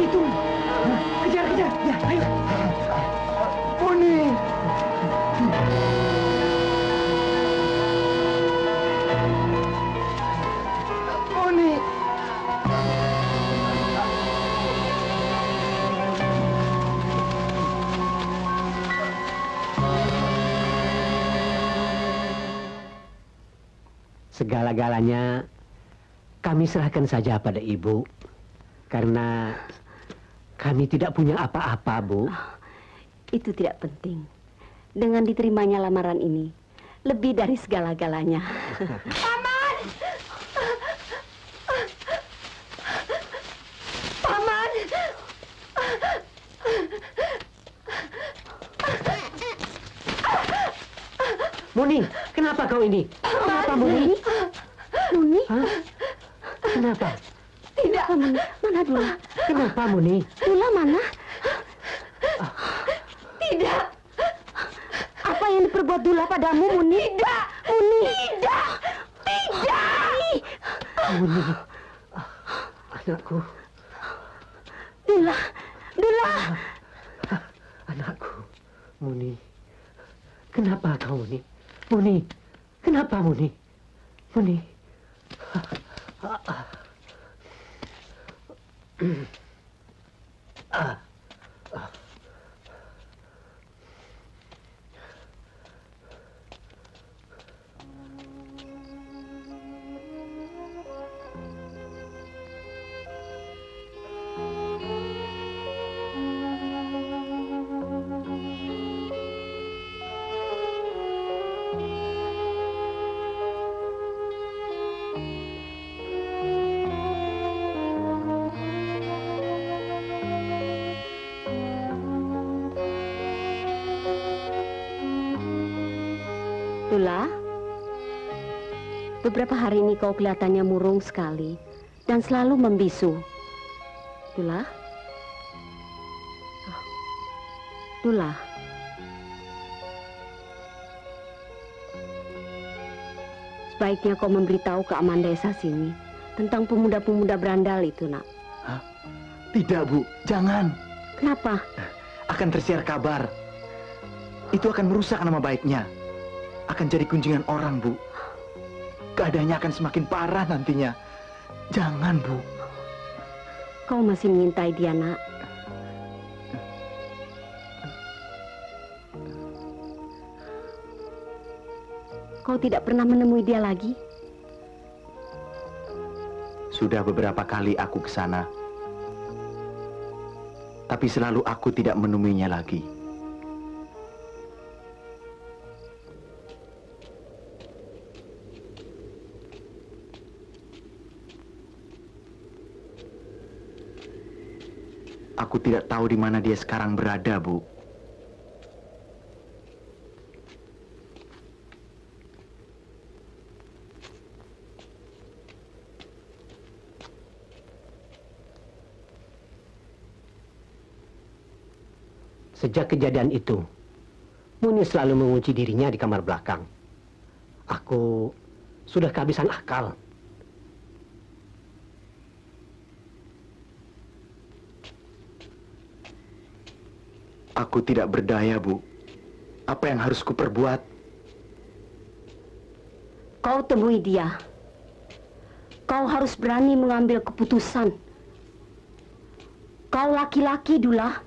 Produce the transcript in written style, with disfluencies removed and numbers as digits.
Itu. Kejar, kejar. Ya, ayo. Muni. Muni. Segala-galanya kami serahkan saja pada Ibu. Karena kami tidak punya apa-apa, Bu. Itu tidak penting. Dengan diterimanya lamaran ini, lebih dari segala-galanya. Paman! Paman! Muni, kenapa kau ini? Kenapa, Muni? Muni? Hah? Kenapa? Tidak. Mana Dula? Kenapa, Muni? Dula mana? Tidak! Apa yang diperbuat Dula padamu, Muni? Tidak! Muni! Tidak! Tidak! Muni, anakku. Dula! Dula! Anakku, Muni. Kenapa kau, Muni? Muni, kenapa, Muni? Muni. Dula, beberapa hari ini kau kelihatannya murung sekali dan selalu membisu. Dula? Oh. Dula? Sebaiknya kau memberitahu ke Aman Desa sini tentang pemuda-pemuda berandal itu, nak. Hah? Tidak, Bu. Jangan. Kenapa? Akan tersiar kabar. Itu akan merusak nama baiknya. Akan jadi kunjungan orang, Bu. Keadaannya akan semakin parah nantinya. Jangan, Bu. Kau masih mengintai dia, nak. Kau tidak pernah menemui dia lagi? Sudah beberapa kali aku ke sana. Tapi selalu aku tidak menemuinya lagi. Aku tidak tahu di mana dia sekarang berada, Bu. Sejak kejadian itu, Muni selalu mengunci dirinya di kamar belakang. Aku sudah kehabisan akal. Aku tidak berdaya, Bu. Apa yang harus kuperbuat? Kau temui dia. Kau harus berani mengambil keputusan. Kau laki-laki, Dula.